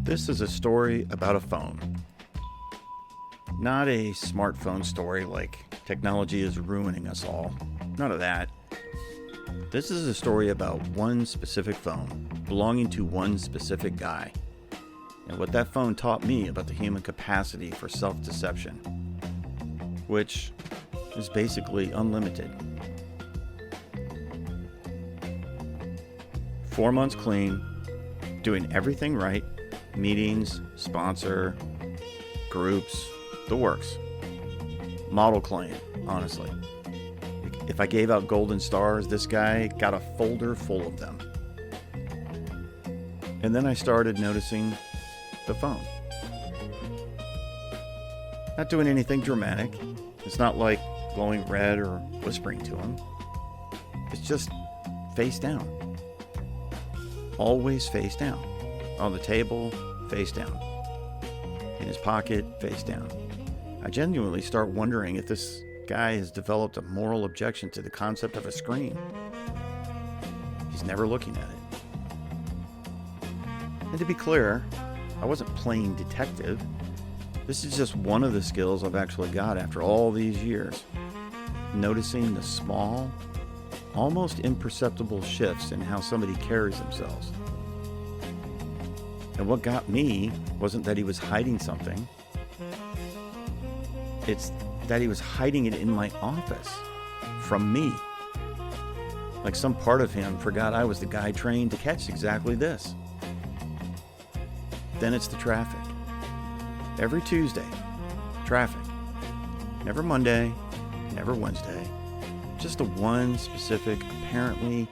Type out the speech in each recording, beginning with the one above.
This is a story about a phone. Not a smartphone story like technology is ruining us all. None of that. This is a story about one specific phone belonging to one specific guy, and what that phone taught me about the human capacity for self-deception, which is basically unlimited. 4 months clean, doing everything right, meetings, sponsor, groups, the works. Model client, honestly. If I gave out golden stars, this guy got a folder full of them. And then I started noticing the phone. Not doing anything dramatic. It's not like glowing red or whispering to him. It's just face down. Always face down. On the table, face down. In his pocket, face down. I genuinely start wondering if this guy has developed a moral objection to the concept of a screen. He's never looking at it. And to be clear, I wasn't playing detective. This is just one of the skills I've actually got after all these years. Noticing the small, almost imperceptible shifts in how somebody carries themselves. And what got me wasn't that he was hiding something. It's that he was hiding it in my office from me. Like some part of him forgot I was the guy trained to catch exactly this. Then it's the traffic. Every Tuesday, traffic. Never Monday, never Wednesday. Just the one specific, apparently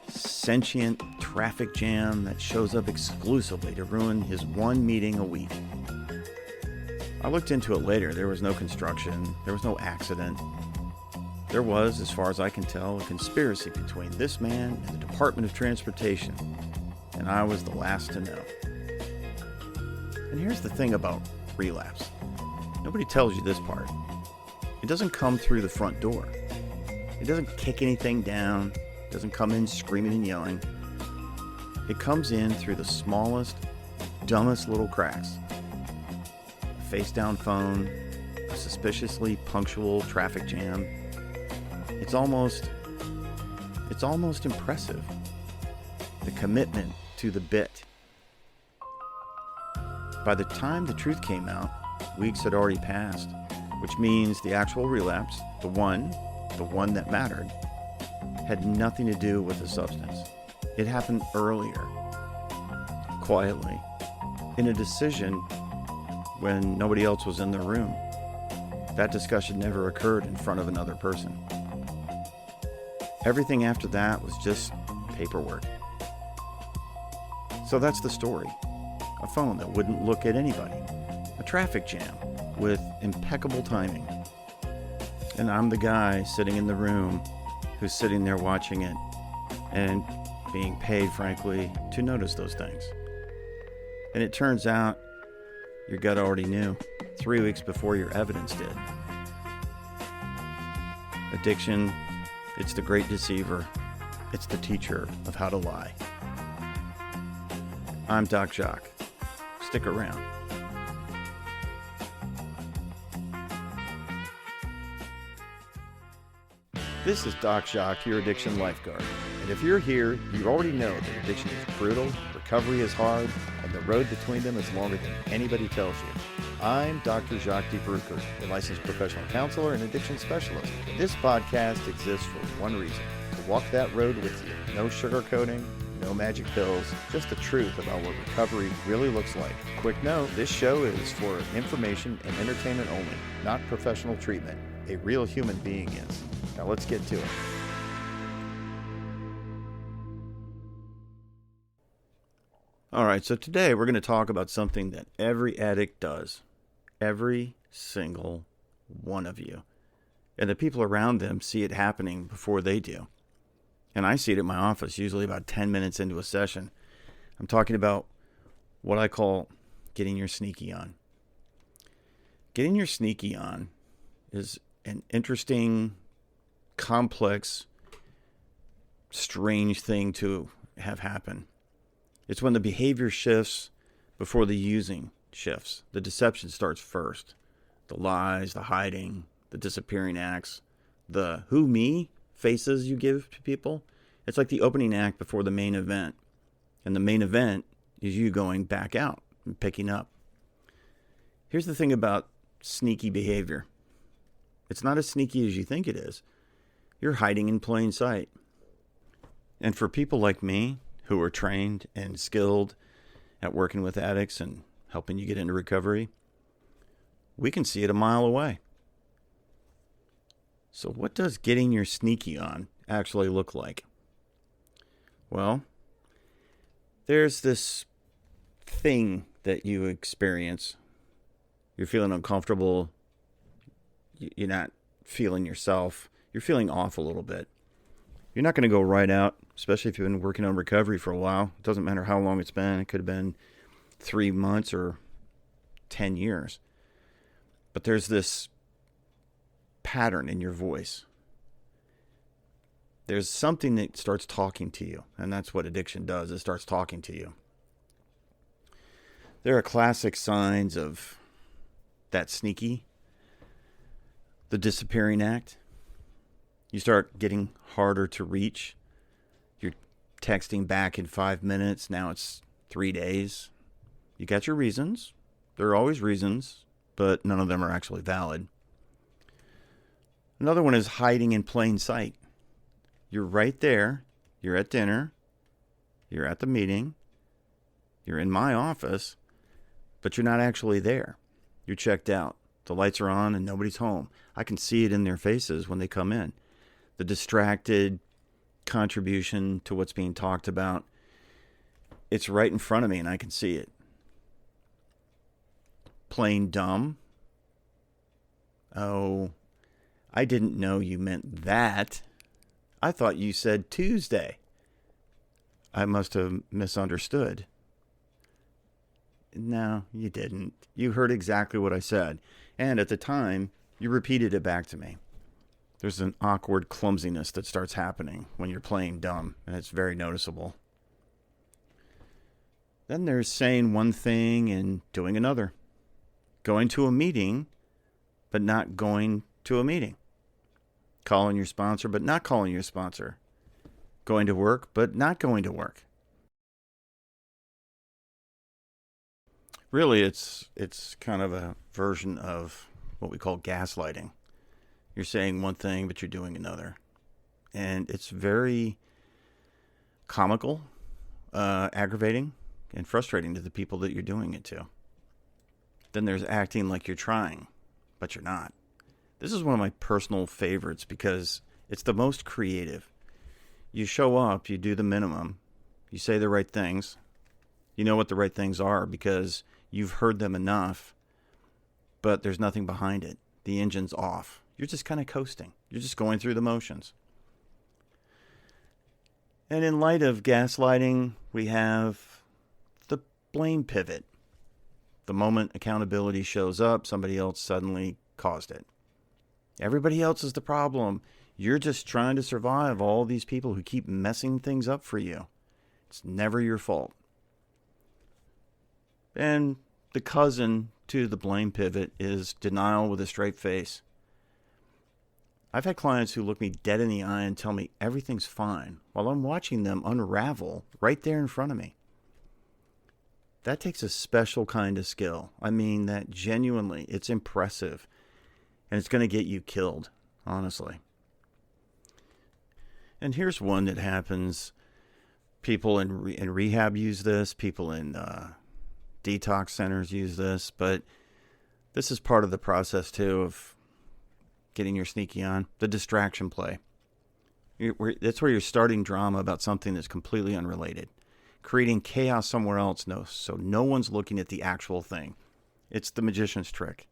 sentient traffic jam that shows up exclusively to ruin his one meeting a week. I looked into it later. There was no construction. There was no accident. There was, as far as I can tell, a conspiracy between this man and the Department of Transportation, and I was the last to know. And here's the thing about relapse. Nobody tells you this part. It doesn't come through the front door. It doesn't kick anything down. It doesn't come in screaming and yelling. It comes in through the smallest, dumbest little cracks. A face-down phone, a suspiciously punctual traffic jam. It's almost impressive. The commitment to the bit. By the time the truth came out, weeks had already passed, which means the actual relapse, the one that mattered, had nothing to do with the substance. It happened earlier, quietly, in a decision when nobody else was in the room. That discussion never occurred in front of another person. Everything after that was just paperwork. So that's the story. A phone that wouldn't look at anybody. A traffic jam with impeccable timing. And I'm the guy sitting in the room who's sitting there watching it and being paid, frankly, to notice those things. And it turns out your gut already knew 3 weeks before your evidence did. Addiction, it's the great deceiver. It's the teacher of how to lie. I'm Doc Jacques. Stick around. This is Doc Jacques, your addiction lifeguard. And if you're here, you already know that addiction is brutal, recovery is hard, and the road between them is longer than anybody tells you. I'm Dr. Jacques DeBrucker, a licensed professional counselor and addiction specialist. This podcast exists for one reason: to walk that road with you. No sugarcoating, no magic pills, just the truth about what recovery really looks like. Quick note, this show is for information and entertainment only, not professional treatment. A real human being is. Now let's get to it. All right, so today we're going to talk about something that every addict does. Every single one of you. And the people around them see it happening before they do. And I see it in my office, usually about 10 minutes into a session. I'm talking about what I call getting your sneaky on. Getting your sneaky on is an interesting, complex, strange thing to have happen. It's when the behavior shifts before the using shifts. The deception starts first. The lies, the hiding, the disappearing acts, the who me faces you give to people. It's like the opening act before the main event. And the main event is you going back out and picking up. Here's the thing about sneaky behavior. It's not as sneaky as you think it is. You're hiding in plain sight. And for people like me who are trained and skilled at working with addicts and helping you get into recovery, we can see it a mile away. So what does getting your sneaky on actually look like? Well, there's this thing that you experience. You're feeling uncomfortable. You're not feeling yourself. You're feeling off a little bit. You're not going to go right out, especially if you've been working on recovery for a while. It doesn't matter how long it's been. It could have been 3 months or 10 years. But there's this pattern in your voice. There's something that starts talking to you, and that's what addiction does. It starts talking to you. There are classic signs of that sneaky, the disappearing act. You start getting harder to reach. You're texting back in 5 minutes. Now it's 3 days. You got your reasons. There are always reasons, but none of them are actually valid. Another one is hiding in plain sight. You're right there. You're at dinner. You're at the meeting. You're in my office, but you're not actually there. You're checked out. The lights are on and nobody's home. I can see it in their faces when they come in. The distracted contribution to what's being talked about. It's right in front of me and I can see it. Plain dumb. Oh, I didn't know you meant that. I thought you said Tuesday. I must have misunderstood. No, you didn't. You heard exactly what I said. And at the time, you repeated it back to me. There's an awkward clumsiness that starts happening when you're playing dumb, and it's very noticeable. Then there's saying one thing and doing another. Going to a meeting, but not going to a meeting. Calling your sponsor, but not calling your sponsor. Going to work, but not going to work. Really, it's kind of a version of what we call gaslighting. You're saying one thing, but you're doing another. And it's very comical, aggravating, and frustrating to the people that you're doing it to. Then there's acting like you're trying, but you're not. This is one of my personal favorites because it's the most creative. You show up, you do the minimum, you say the right things. You know what the right things are because you've heard them enough, but there's nothing behind it. The engine's off. You're just kind of coasting. You're just going through the motions. And in light of gaslighting, we have the blame pivot. The moment accountability shows up, somebody else suddenly caused it. Everybody else is the problem. You're just trying to survive all these people who keep messing things up for you. It's never your fault. And the cousin to the blame pivot is denial with a straight face. I've had clients who look me dead in the eye and tell me everything's fine while I'm watching them unravel right there in front of me. That takes a special kind of skill. I mean, that genuinely, it's impressive. And it's going to get you killed, honestly. And here's one that happens. People in rehab use this. People in detox centers use this. But this is part of the process, too, of getting your sneaky on. The distraction play. That's where you're starting drama about something that's completely unrelated. Creating chaos somewhere else, so no one's looking at the actual thing. It's the magician's trick.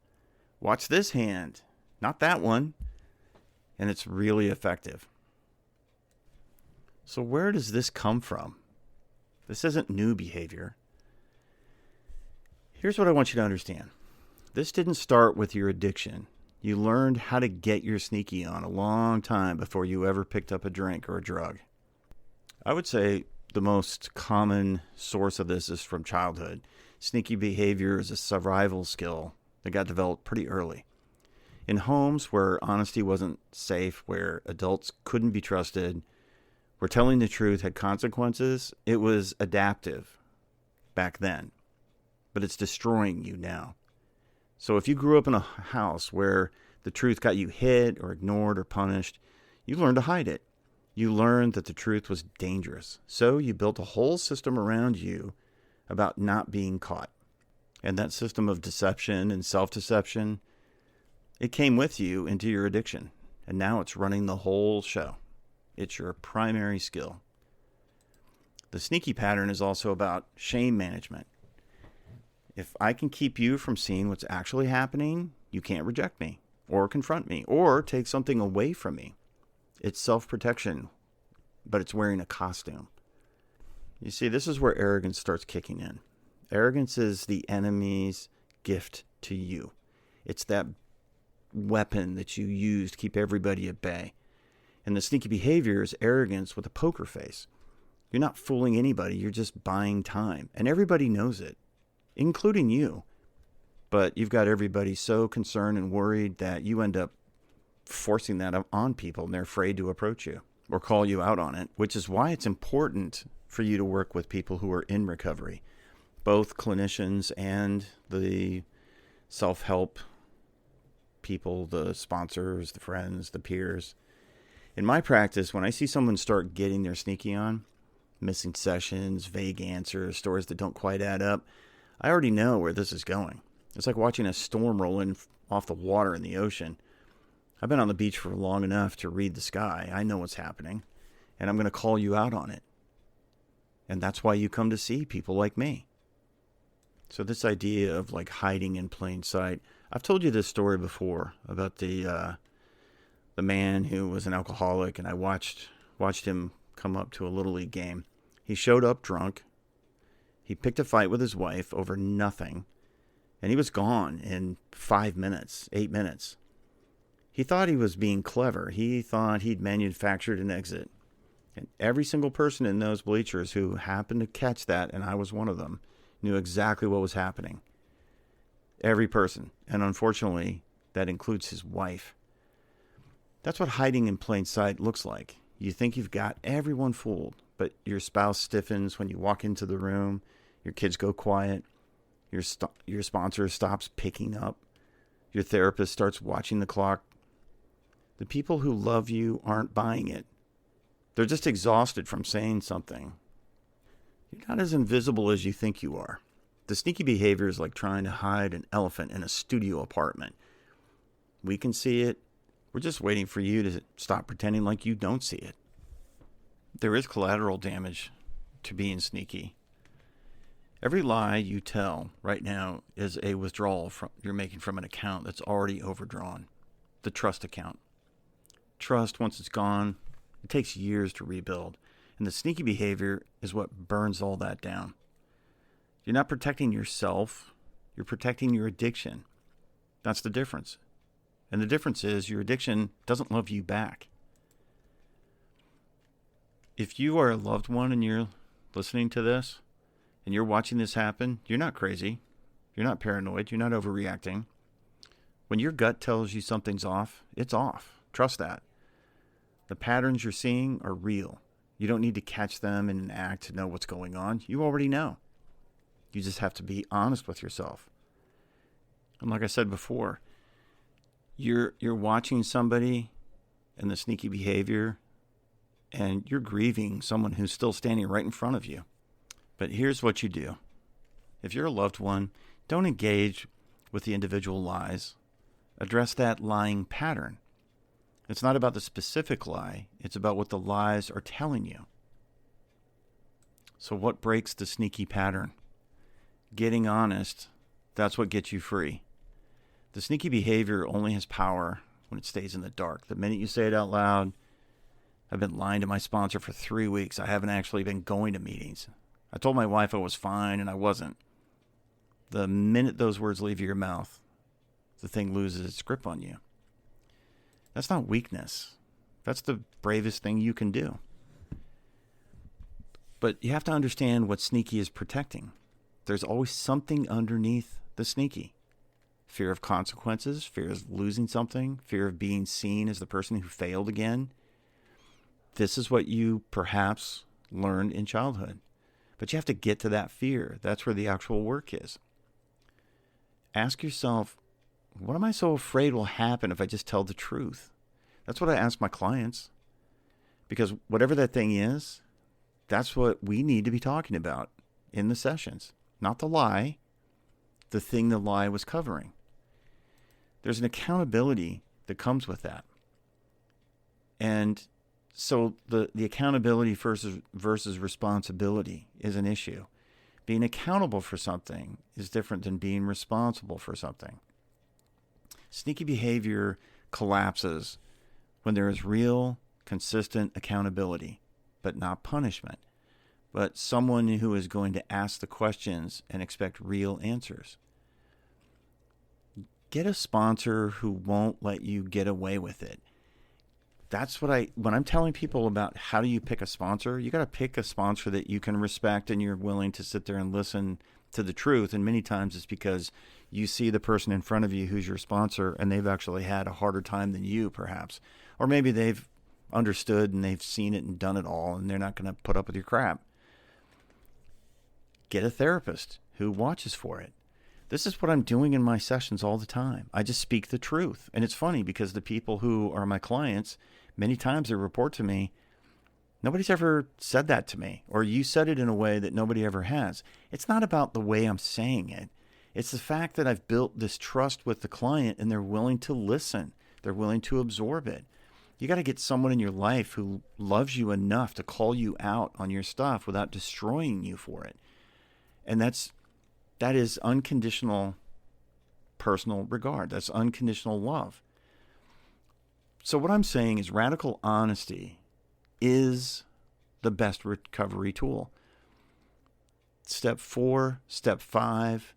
Watch this hand, not that one. And it's really effective. So where does this come from? This isn't new behavior. Here's what I want you to understand. This didn't start with your addiction. You learned how to get your sneaky on a long time before you ever picked up a drink or a drug. I would say the most common source of this is from childhood. Sneaky behavior is a survival skill that got developed pretty early. In homes where honesty wasn't safe, where adults couldn't be trusted, where telling the truth had consequences, it was adaptive back then. But it's destroying you now. So if you grew up in a house where the truth got you hit or ignored or punished, you learned to hide it. You learned that the truth was dangerous. So you built a whole system around you about not being caught. And that system of deception and self-deception, it came with you into your addiction. And now it's running the whole show. It's your primary skill. The sneaky pattern is also about shame management. If I can keep you from seeing what's actually happening, you can't reject me or confront me or take something away from me. It's self-protection, but it's wearing a costume. You see, this is where arrogance starts kicking in. Arrogance is the enemy's gift to you. It's that weapon that you use to keep everybody at bay. And the sneaky behavior is arrogance with a poker face. You're not fooling anybody. You're just buying time. And everybody knows it, including you. But you've got everybody so concerned and worried that you end up forcing that on people, and they're afraid to approach you or call you out on it, which is why it's important for you to work with people who are in recovery, both clinicians and the self-help people, the sponsors, the friends, the peers. In my practice, when I see someone start getting their sneaky on, missing sessions, vague answers, stories that don't quite add up, I already know where this is going. It's like watching a storm roll in off the water in the ocean. I've been on the beach for long enough to read the sky. I know what's happening, and I'm going to call you out on it. And that's why you come to see people like me. So this idea of like hiding in plain sight, I've told you this story before about the man who was an alcoholic, and I watched him come up to a Little League game. He showed up drunk. He picked a fight with his wife over nothing, and he was gone in 5 minutes, 8 minutes. He thought he was being clever. He thought he'd manufactured an exit. And every single person in those bleachers who happened to catch that, and I was one of them, knew exactly what was happening. Every person. And unfortunately, that includes his wife. That's what hiding in plain sight looks like. You think you've got everyone fooled, but your spouse stiffens when you walk into the room. Your kids go quiet. Your sponsor stops picking up. Your therapist starts watching the clock. The people who love you aren't buying it. They're just exhausted from saying something. You're not as invisible as you think you are. The sneaky behavior is like trying to hide an elephant in a studio apartment. We can see it. We're just waiting for you to stop pretending like you don't see it. There is collateral damage to being sneaky. Every lie you tell right now is a withdrawal you're making from an account that's already overdrawn. The trust account. Trust, once it's gone, it takes years to rebuild. And the sneaky behavior is what burns all that down. You're not protecting yourself. You're protecting your addiction. That's the difference. And the difference is your addiction doesn't love you back. If you are a loved one and you're listening to this and you're watching this happen, you're not crazy. You're not paranoid. You're not overreacting. When your gut tells you something's off, it's off. Trust that. The patterns you're seeing are real. You don't need to catch them in an act to know what's going on. You already know. You just have to be honest with yourself. And like I said before, you're watching somebody and the sneaky behavior, and you're grieving someone who's still standing right in front of you. But here's what you do. If you're a loved one, don't engage with the individual lies. Address that lying pattern. It's not about the specific lie. It's about what the lies are telling you. So what breaks the sneaky pattern? Getting honest, that's what gets you free. The sneaky behavior only has power when it stays in the dark. The minute you say it out loud, I've been lying to my sponsor for 3 weeks. I haven't actually been going to meetings. I told my wife I was fine, and I wasn't. The minute those words leave your mouth, the thing loses its grip on you. That's not weakness. That's the bravest thing you can do. But you have to understand what sneaky is protecting. There's always something underneath the sneaky. Fear of consequences, fear of losing something, fear of being seen as the person who failed again. This is what you perhaps learned in childhood. But you have to get to that fear. That's where the actual work is. Ask yourself, what am I so afraid will happen if I just tell the truth? That's what I ask my clients. Because whatever that thing is, that's what we need to be talking about in the sessions. Not the lie, the thing the lie was covering. There's an accountability that comes with that. And so the accountability versus responsibility is an issue. Being accountable for something is different than being responsible for something. Sneaky behavior collapses when there is real, consistent accountability, but not punishment, but someone who is going to ask the questions and expect real answers. Get a sponsor who won't let you get away with it. That's when I'm telling people about how do you pick a sponsor, you got to pick a sponsor that you can respect and you're willing to sit there and listen to the truth. And many times it's because you see the person in front of you who's your sponsor and they've actually had a harder time than you, perhaps. Or maybe they've understood and they've seen it and done it all and they're not going to put up with your crap. Get a therapist who watches for it. This is what I'm doing in my sessions all the time. I just speak the truth. And it's funny because the people who are my clients, many times they report to me, nobody's ever said that to me, or you said it in a way that nobody ever has. It's not about the way I'm saying it. It's the fact that I've built this trust with the client and they're willing to listen. They're willing to absorb it. You got to get someone in your life who loves you enough to call you out on your stuff without destroying you for it. And that is unconditional personal regard. That's unconditional love. So what I'm saying is radical honesty is the best recovery tool. Step 4, step 5,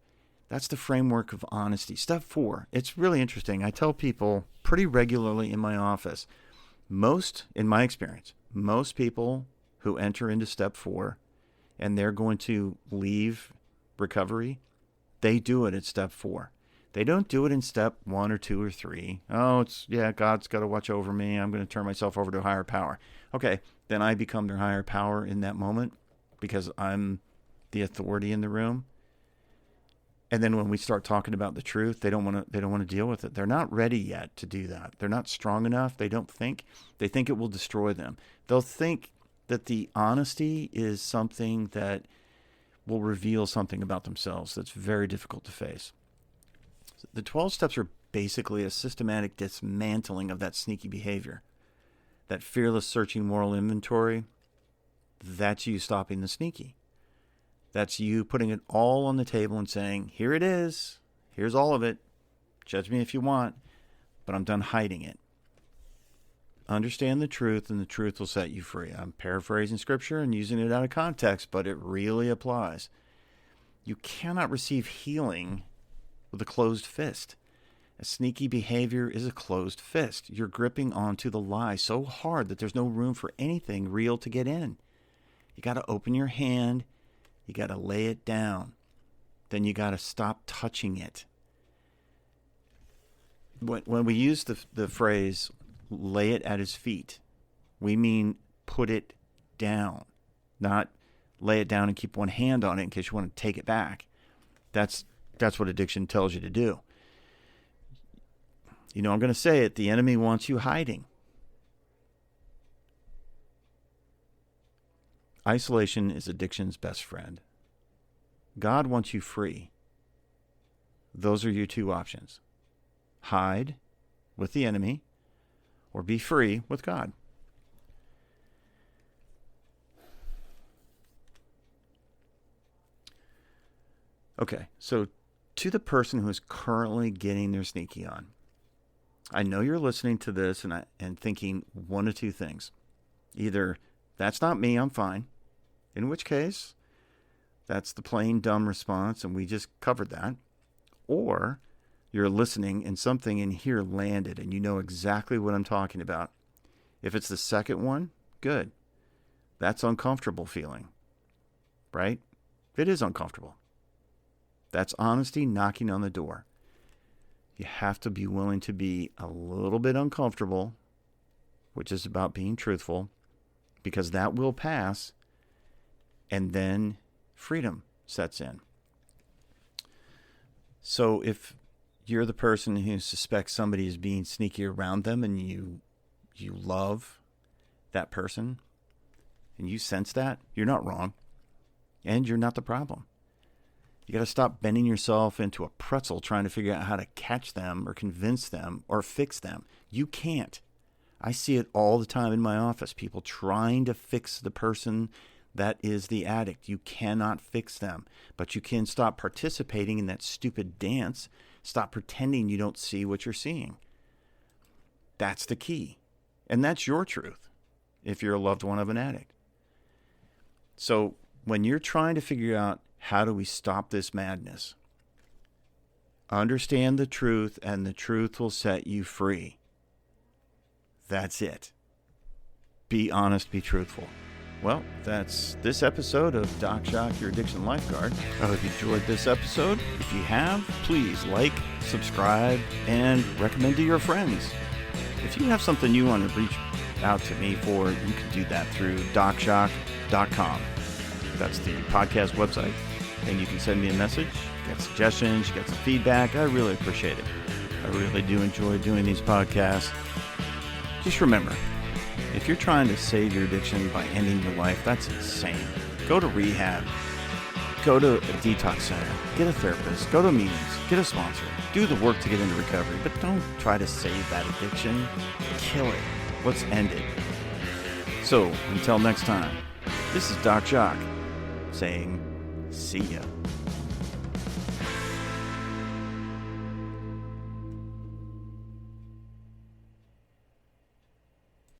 that's the framework of honesty. Step 4, it's really interesting. I tell people pretty regularly in my office, in my experience, most people who enter into step 4 and they're going to leave recovery, they do it at step 4. They don't do it in step 1 or 2 or 3. God's got to watch over me. I'm going to turn myself over to a higher power. Okay, then I become their higher power in that moment because I'm the authority in the room. And then when we start talking about the truth, they don't want to deal with it. They're not ready yet to do that. They're not strong enough. They think it will destroy them. They'll think that the honesty is something that will reveal something about themselves that's very difficult to face. The 12 steps are basically a systematic dismantling of that sneaky behavior. That fearless searching moral inventory, that's you stopping the sneaky. That's you putting it all on the table and saying, here it is. Here's all of it. Judge me if you want, but I'm done hiding it. Understand the truth, and the truth will set you free. I'm paraphrasing scripture and using it out of context, but it really applies. You cannot receive healing with a closed fist. A sneaky behavior is a closed fist. You're gripping onto the lie so hard that there's no room for anything real to get in. You got to open your hand. You got to lay it down. Then you got to stop touching it. When we use the phrase, lay it at his feet, we mean put it down, not lay it down and keep one hand on it in case you want to take it back. That's what addiction tells you to do. I'm going to say it, the enemy wants you hiding. Isolation is addiction's best friend. God wants you free. Those are your two options. Hide with the enemy or be free with God. Okay, so to the person who is currently getting their sneaky on, I know you're listening to this and thinking one of two things. Either, that's not me, I'm fine. In which case, that's the plain dumb response, and we just covered that. Or you're listening and something in here landed and you know exactly what I'm talking about. If it's the second one, good. That's uncomfortable feeling. right? It is uncomfortable. That's honesty knocking on the door. You have to be willing to be a little bit uncomfortable, which is about being truthful, because that will pass, and then freedom sets in. So if you're the person who suspects somebody is being sneaky around them and you love that person and you sense that, you're not wrong, and you're not the problem. You got to stop bending yourself into a pretzel trying to figure out how to catch them or convince them or fix them. You can't. I see it all the time in my office. People trying to fix the person that is the addict. You cannot fix them, but you can stop participating in that stupid dance. Stop pretending you don't see what you're seeing. That's the key. And that's your truth if you're a loved one of an addict. So when you're trying to figure out how do we stop this madness, understand the truth, and the truth will set you free. That's it. Be honest, be truthful. Well, that's this episode of Doc Jacques, Your Addiction Lifeguard. I hope you enjoyed this episode. If you have, please like, subscribe, and recommend to your friends. If you have something you want to reach out to me for, you can do that through docjacques.com. That's the podcast website. And you can send me a message, get suggestions, get some feedback. I really appreciate it. I really do enjoy doing these podcasts. Just remember, if you're trying to save your addiction by ending your life, that's insane. Go to rehab. Go to a detox center. Get a therapist. Go to meetings. Get a sponsor. Do the work to get into recovery. But don't try to save that addiction. Kill it. Let's end it. So, until next time, this is Doc Jacques saying, see ya.